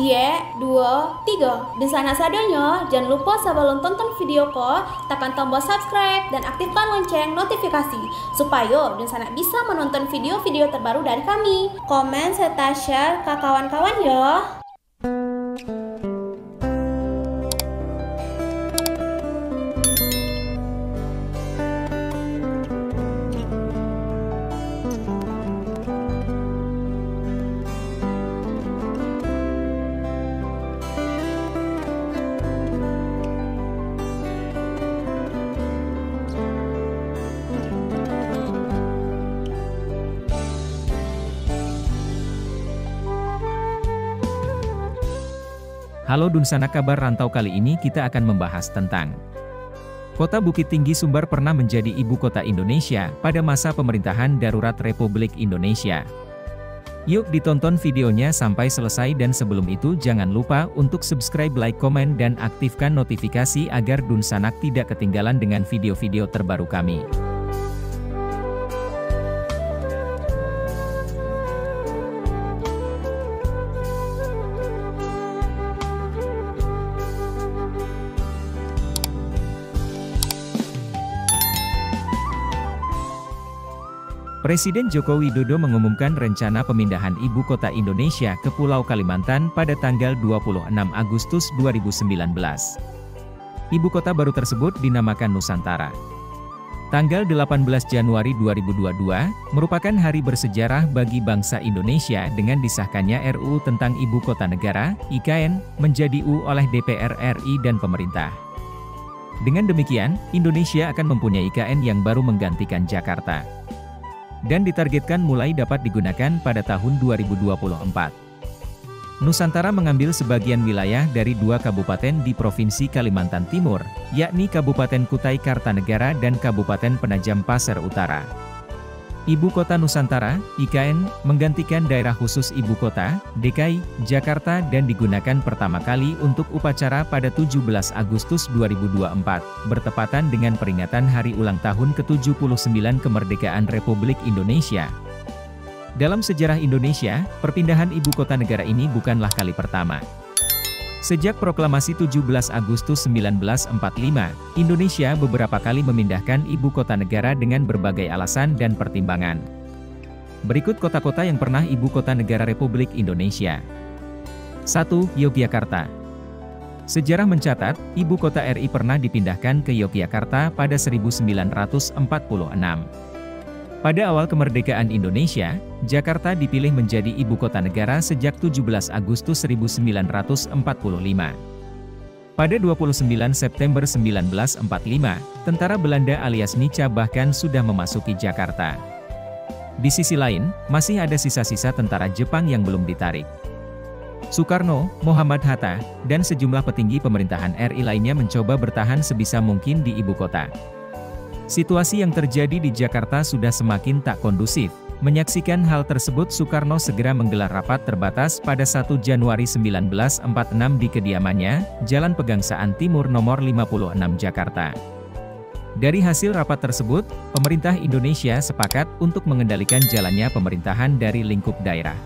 Cie, 2, 3. Di sana sadonya, jangan lupa sebelum tonton video ko, tekan tombol subscribe dan aktifkan lonceng notifikasi supaya di sana bisa menonton video-video terbaru dari kami. Komen serta share ke kawan-kawan ya. Halo Dunsana, kabar rantau kali ini kita akan membahas tentang Kota Bukit Tinggi Sumbar pernah menjadi ibu kota Indonesia pada masa pemerintahan darurat Republik Indonesia. Yuk ditonton videonya sampai selesai dan sebelum itu jangan lupa untuk subscribe, like, komen, dan aktifkan notifikasi agar Dunsanak tidak ketinggalan dengan video-video terbaru kami. Presiden Joko Widodo mengumumkan rencana pemindahan ibu kota Indonesia ke Pulau Kalimantan pada tanggal 26 Agustus 2019. Ibu kota baru tersebut dinamakan Nusantara. Tanggal 18 Januari 2022 merupakan hari bersejarah bagi bangsa Indonesia dengan disahkannya RUU tentang Ibu Kota Negara (IKN) menjadi UU oleh DPR RI dan pemerintah. Dengan demikian, Indonesia akan mempunyai IKN yang baru menggantikan Jakarta dan ditargetkan mulai dapat digunakan pada tahun 2024. Nusantara mengambil sebagian wilayah dari 2 kabupaten di Provinsi Kalimantan Timur, yakni Kabupaten Kutai Kartanegara dan Kabupaten Penajam Pasir Utara. Ibu Kota Nusantara, IKN, menggantikan Daerah Khusus Ibu Kota, DKI, Jakarta dan digunakan pertama kali untuk upacara pada 17 Agustus 2024, bertepatan dengan peringatan Hari Ulang Tahun ke-79 Kemerdekaan Republik Indonesia. Dalam sejarah Indonesia, perpindahan Ibu Kota Negara ini bukanlah kali pertama. Sejak proklamasi 17 Agustus 1945, Indonesia beberapa kali memindahkan ibu kota negara dengan berbagai alasan dan pertimbangan. Berikut kota-kota yang pernah ibu kota negara Republik Indonesia. 1. Yogyakarta. Sejarah mencatat, ibu kota RI pernah dipindahkan ke Yogyakarta pada 1946. Pada awal kemerdekaan Indonesia, Jakarta dipilih menjadi ibu kota negara sejak 17 Agustus 1945. Pada 29 September 1945, tentara Belanda alias Nica bahkan sudah memasuki Jakarta. Di sisi lain, masih ada sisa-sisa tentara Jepang yang belum ditarik. Soekarno, Muhammad Hatta, dan sejumlah petinggi pemerintahan RI lainnya mencoba bertahan sebisa mungkin di ibu kota. Situasi yang terjadi di Jakarta sudah semakin tak kondusif. Menyaksikan hal tersebut, Soekarno segera menggelar rapat terbatas pada 1 Januari 1946 di kediamannya, Jalan Pegangsaan Timur nomor 56 Jakarta. Dari hasil rapat tersebut, pemerintah Indonesia sepakat untuk mengendalikan jalannya pemerintahan dari lingkup daerah.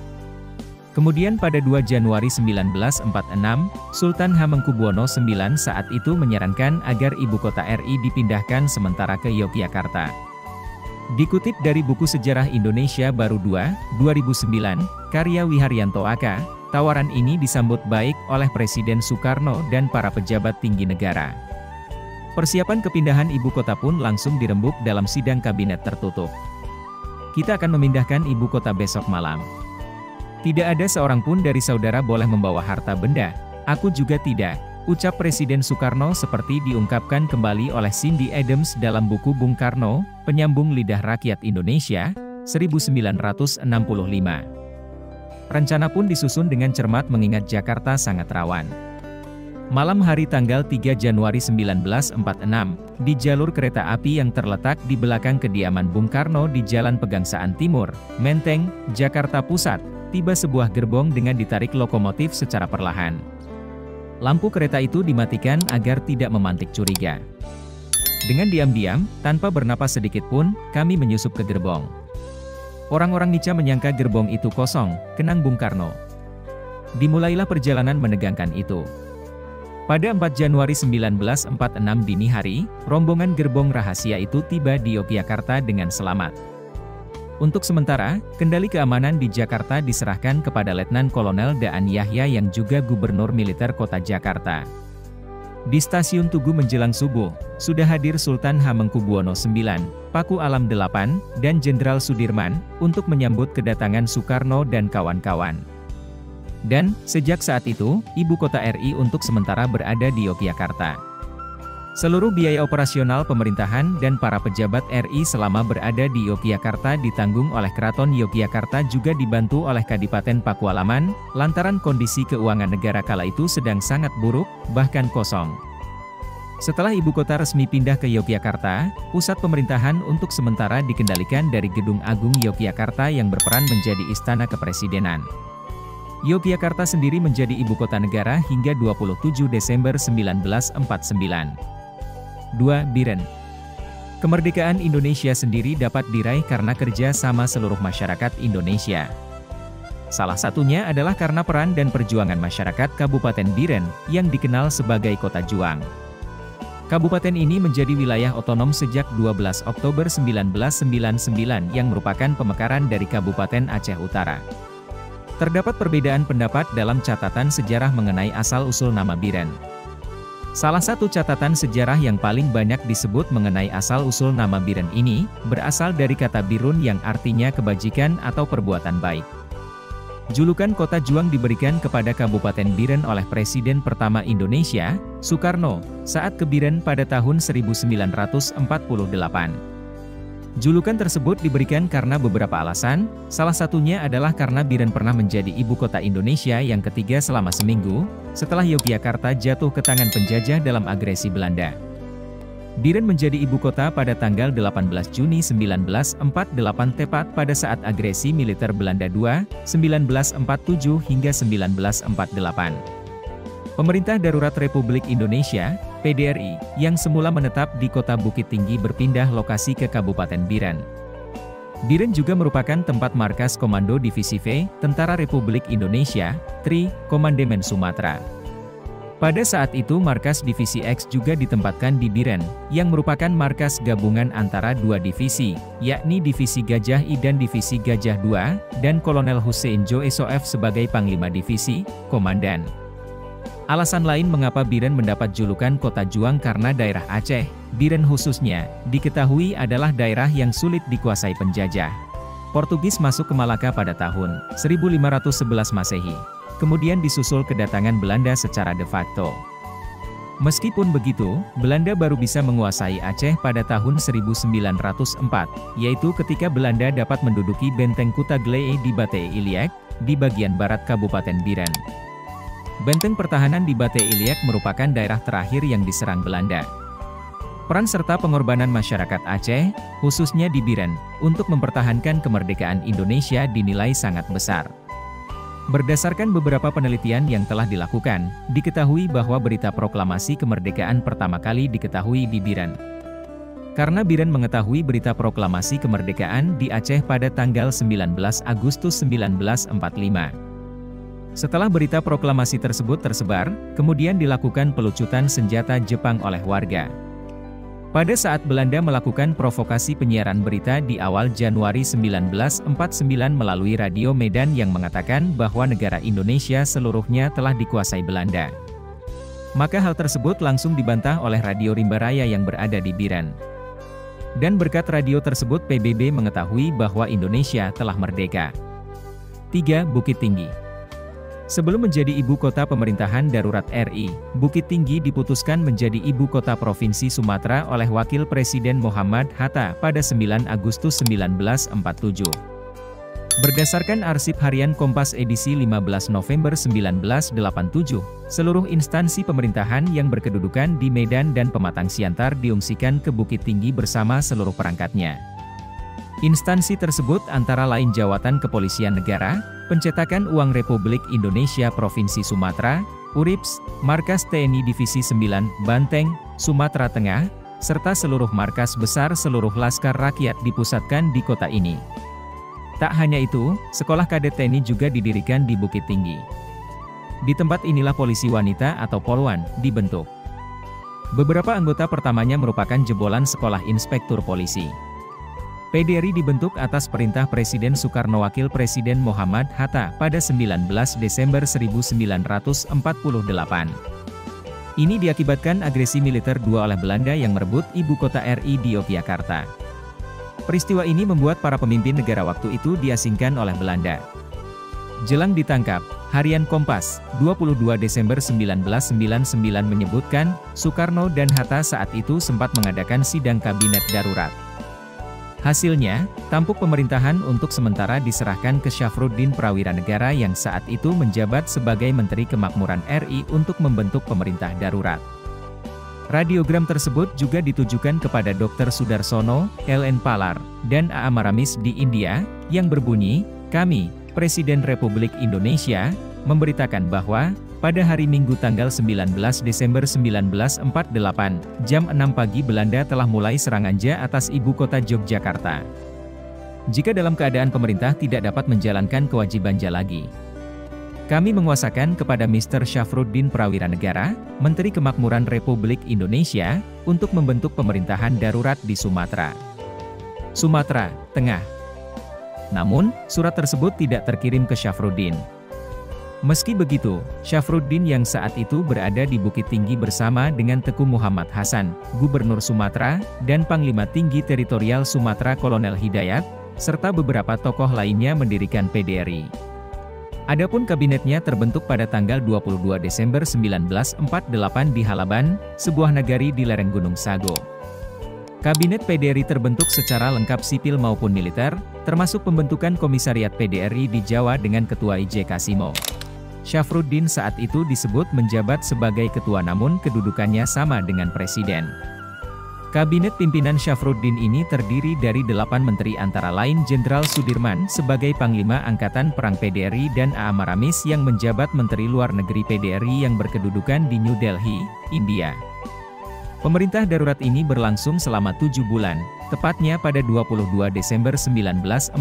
Kemudian pada 2 Januari 1946, Sultan Hamengkubuwono IX saat itu menyarankan agar ibu kota RI dipindahkan sementara ke Yogyakarta. Dikutip dari buku Sejarah Indonesia Baru 2, 2009, karya Wiharyanto AK, tawaran ini disambut baik oleh Presiden Soekarno dan para pejabat tinggi negara. Persiapan kepindahan ibu kota pun langsung dirembuk dalam sidang kabinet tertutup. Kita akan memindahkan ibu kota besok malam. Tidak ada seorang pun dari saudara boleh membawa harta benda, aku juga tidak, ucap Presiden Soekarno seperti diungkapkan kembali oleh Cindy Adams dalam buku Bung Karno, Penyambung Lidah Rakyat Indonesia, 1965. Rencana pun disusun dengan cermat mengingat Jakarta sangat rawan. Malam hari tanggal 3 Januari 1946, di jalur kereta api yang terletak di belakang kediaman Bung Karno di Jalan Pegangsaan Timur, Menteng, Jakarta Pusat, tiba sebuah gerbong dengan ditarik lokomotif secara perlahan. Lampu kereta itu dimatikan agar tidak memantik curiga. Dengan diam-diam, tanpa bernapas sedikit pun, kami menyusup ke gerbong. Orang-orang Nica menyangka gerbong itu kosong, kenang Bung Karno. dimulailah perjalanan menegangkan itu. Pada 4 Januari 1946 dini hari, rombongan gerbong rahasia itu tiba di Yogyakarta dengan selamat. Untuk sementara, kendali keamanan di Jakarta diserahkan kepada Letnan Kolonel Daan Yahya yang juga Gubernur Militer Kota Jakarta. Di Stasiun Tugu menjelang subuh, sudah hadir Sultan Hamengkubuwono IX, Paku Alam VIII, dan Jenderal Sudirman, untuk menyambut kedatangan Soekarno dan kawan-kawan. Dan, sejak saat itu, ibu kota RI untuk sementara berada di Yogyakarta. Seluruh biaya operasional pemerintahan dan para pejabat RI selama berada di Yogyakarta ditanggung oleh Keraton Yogyakarta juga dibantu oleh Kadipaten Pakualaman, lantaran kondisi keuangan negara kala itu sedang sangat buruk, bahkan kosong. Setelah ibu kota resmi pindah ke Yogyakarta, pusat pemerintahan untuk sementara dikendalikan dari Gedung Agung Yogyakarta yang berperan menjadi istana kepresidenan. Yogyakarta sendiri menjadi ibu kota negara hingga 27 Desember 1949. 2. Biren. Kemerdekaan Indonesia sendiri dapat diraih karena kerja sama seluruh masyarakat Indonesia. Salah satunya adalah karena peran dan perjuangan masyarakat Kabupaten Biren, yang dikenal sebagai Kota Juang. Kabupaten ini menjadi wilayah otonom sejak 12 Oktober 1999 yang merupakan pemekaran dari Kabupaten Aceh Utara. Terdapat perbedaan pendapat dalam catatan sejarah mengenai asal-usul nama Biren. Salah satu catatan sejarah yang paling banyak disebut mengenai asal-usul nama Biren ini, berasal dari kata birun yang artinya kebajikan atau perbuatan baik. Julukan Kota Juang diberikan kepada Kabupaten Biren oleh Presiden pertama Indonesia, Soekarno, saat ke Biren pada tahun 1948. Julukan tersebut diberikan karena beberapa alasan, salah satunya adalah karena Biren pernah menjadi ibu kota Indonesia yang ketiga selama seminggu, setelah Yogyakarta jatuh ke tangan penjajah dalam agresi Belanda. Biren menjadi ibu kota pada tanggal 18 Juni 1948 tepat pada saat agresi militer Belanda II, 1947 hingga 1948. Pemerintah Darurat Republik Indonesia, PDRI, yang semula menetap di kota Bukit Tinggi berpindah lokasi ke Kabupaten Biren. Biren juga merupakan tempat markas Komando Divisi V, Tentara Republik Indonesia, TRI, Komandemen Sumatera. Pada saat itu markas Divisi X juga ditempatkan di Biren, yang merupakan markas gabungan antara dua divisi, yakni Divisi Gajah I dan Divisi Gajah II, dan Kolonel Hussein Joe Soef sebagai Panglima Divisi, Komandan. Alasan lain mengapa Biren mendapat julukan Kota Juang karena daerah Aceh, Biren khususnya, diketahui adalah daerah yang sulit dikuasai penjajah. Portugis masuk ke Malaka pada tahun 1511 Masehi. Kemudian disusul kedatangan Belanda secara de facto. Meskipun begitu, Belanda baru bisa menguasai Aceh pada tahun 1904, yaitu ketika Belanda dapat menduduki benteng Kutaglee di Bate Iliak, di bagian barat Kabupaten Biren. Benteng pertahanan di Bate Iliak merupakan daerah terakhir yang diserang Belanda. Peran serta pengorbanan masyarakat Aceh, khususnya di Biren, untuk mempertahankan kemerdekaan Indonesia dinilai sangat besar. Berdasarkan beberapa penelitian yang telah dilakukan, diketahui bahwa berita proklamasi kemerdekaan pertama kali diketahui di Biren. Karena Biren mengetahui berita proklamasi kemerdekaan di Aceh pada tanggal 19 Agustus 1945. Setelah berita proklamasi tersebut tersebar, kemudian dilakukan pelucutan senjata Jepang oleh warga. Pada saat Belanda melakukan provokasi penyiaran berita di awal Januari 1949 melalui Radio Medan yang mengatakan bahwa negara Indonesia seluruhnya telah dikuasai Belanda. Maka hal tersebut langsung dibantah oleh Radio Rimba Raya yang berada di Biren. Dan berkat radio tersebut PBB mengetahui bahwa Indonesia telah merdeka. 3. Bukit Tinggi. Sebelum menjadi ibu kota pemerintahan darurat RI, Bukit Tinggi diputuskan menjadi ibu kota Provinsi Sumatera oleh Wakil Presiden Muhammad Hatta pada 9 Agustus 1947. Berdasarkan arsip harian Kompas edisi 15 November 1987, seluruh instansi pemerintahan yang berkedudukan di Medan dan Pematang Siantar diungsikan ke Bukit Tinggi bersama seluruh perangkatnya. Instansi tersebut antara lain Jawatan Kepolisian Negara, Pencetakan Uang Republik Indonesia Provinsi Sumatera, URIPS, Markas TNI Divisi 9, Banteng, Sumatera Tengah, serta seluruh markas besar seluruh Laskar Rakyat dipusatkan di kota ini. Tak hanya itu, sekolah kadet TNI juga didirikan di Bukit Tinggi. Di tempat inilah polisi wanita atau Polwan dibentuk. Beberapa anggota pertamanya merupakan jebolan sekolah inspektur polisi. PDRI dibentuk atas perintah Presiden Soekarno Wakil Presiden Muhammad Hatta pada 19 Desember 1948. Ini diakibatkan agresi militer II oleh Belanda yang merebut ibu kota RI di Yogyakarta. Peristiwa ini membuat para pemimpin negara waktu itu diasingkan oleh Belanda. Jelang ditangkap, Harian Kompas, 22 Desember 1999 menyebutkan, Soekarno dan Hatta saat itu sempat mengadakan sidang kabinet darurat. Hasilnya, tampuk pemerintahan untuk sementara diserahkan ke Syafruddin Prawira Negara yang saat itu menjabat sebagai Menteri Kemakmuran RI untuk membentuk pemerintah darurat. Radiogram tersebut juga ditujukan kepada Dr. Sudarsono, LN Palar, dan A. Maramis di India, yang berbunyi, kami, Presiden Republik Indonesia, memberitakan bahwa, pada hari Minggu tanggal 19 Desember 1948, jam 6 pagi Belanda telah mulai serangannya atas ibu kota Yogyakarta. Jika dalam keadaan pemerintah tidak dapat menjalankan kewajibannya lagi, kami menguasakan kepada Mr. Syafruddin Prawira Negara, Menteri Kemakmuran Republik Indonesia, untuk membentuk pemerintahan darurat di Sumatera Tengah. Namun, surat tersebut tidak terkirim ke Syafruddin. Meski begitu, Syafruddin yang saat itu berada di Bukit Tinggi bersama dengan Teku Muhammad Hasan, Gubernur Sumatera, dan Panglima Tinggi Teritorial Sumatera Kolonel Hidayat, serta beberapa tokoh lainnya mendirikan PDRI. Adapun kabinetnya terbentuk pada tanggal 22 Desember 1948 di Halaban, sebuah nagari di lereng Gunung Sago. Kabinet PDRI terbentuk secara lengkap sipil maupun militer, termasuk pembentukan Komisariat PDRI di Jawa dengan Ketua I.J. Kasimo. Syafruddin saat itu disebut menjabat sebagai ketua namun kedudukannya sama dengan presiden. Kabinet pimpinan Syafruddin ini terdiri dari 8 menteri antara lain Jenderal Sudirman sebagai Panglima Angkatan Perang PDRI dan A. Maramis yang menjabat Menteri Luar Negeri PDRI yang berkedudukan di New Delhi, India. Pemerintah darurat ini berlangsung selama 7 bulan, tepatnya pada 22 Desember 1948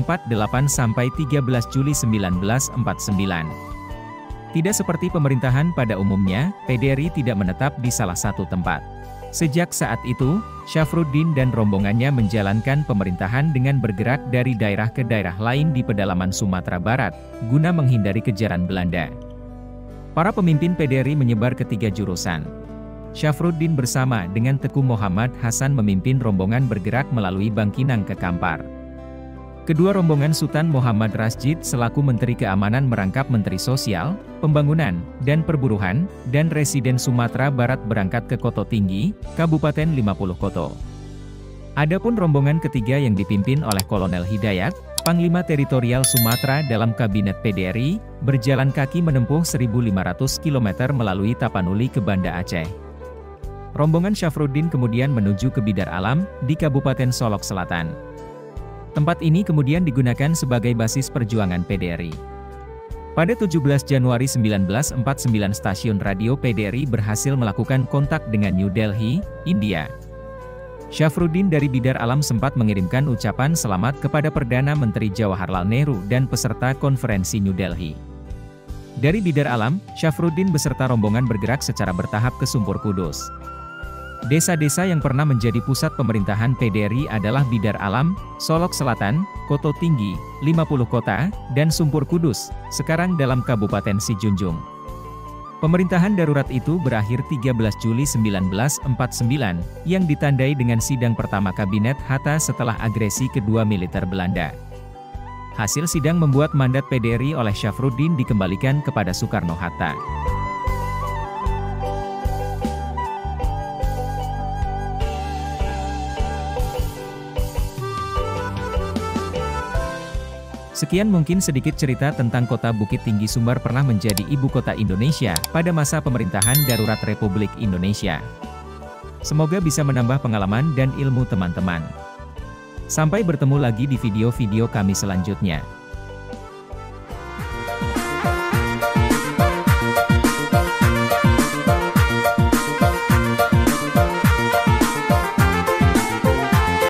sampai 13 Juli 1949. Tidak seperti pemerintahan pada umumnya, PDRI tidak menetap di salah satu tempat. Sejak saat itu, Syafruddin dan rombongannya menjalankan pemerintahan dengan bergerak dari daerah ke daerah lain di pedalaman Sumatera Barat, guna menghindari kejaran Belanda. Para pemimpin PDRI menyebar ke 3 jurusan. Syafruddin bersama dengan Teku Muhammad Hasan memimpin rombongan bergerak melalui Bangkinang ke Kampar. Kedua rombongan Sultan Muhammad Rasjid selaku Menteri Keamanan merangkap Menteri Sosial, Pembangunan, dan Perburuhan, dan Residen Sumatera Barat berangkat ke Koto Tinggi, Kabupaten 50 Koto. Adapun rombongan ketiga yang dipimpin oleh Kolonel Hidayat, Panglima Teritorial Sumatera dalam Kabinet PDRI, berjalan kaki menempuh 1.500 km melalui Tapanuli ke Banda Aceh. Rombongan Syafruddin kemudian menuju ke Bidar Alam, di Kabupaten Solok Selatan. Tempat ini kemudian digunakan sebagai basis perjuangan PDRI. Pada 17 Januari 1949 stasiun radio PDRI berhasil melakukan kontak dengan New Delhi, India. Syafruddin dari Bidar Alam sempat mengirimkan ucapan selamat kepada Perdana Menteri Jawaharlal Nehru dan peserta konferensi New Delhi. Dari Bidar Alam, Syafruddin beserta rombongan bergerak secara bertahap ke Sumpur Kudus. Desa-desa yang pernah menjadi pusat pemerintahan PDRI adalah Bidar Alam, Solok Selatan, Koto Tinggi, 50 Kota, dan Sumpur Kudus, sekarang dalam Kabupaten Sijunjung. Pemerintahan darurat itu berakhir 13 Juli 1949, yang ditandai dengan sidang pertama Kabinet Hatta setelah agresi kedua militer Belanda. Hasil sidang membuat mandat PDRI oleh Syafruddin dikembalikan kepada Soekarno-Hatta. Sekian mungkin sedikit cerita tentang kota Bukit Tinggi Sumbar pernah menjadi ibu kota Indonesia pada masa pemerintahan darurat Republik Indonesia. Semoga bisa menambah pengalaman dan ilmu teman-teman. Sampai bertemu lagi di video-video kami selanjutnya.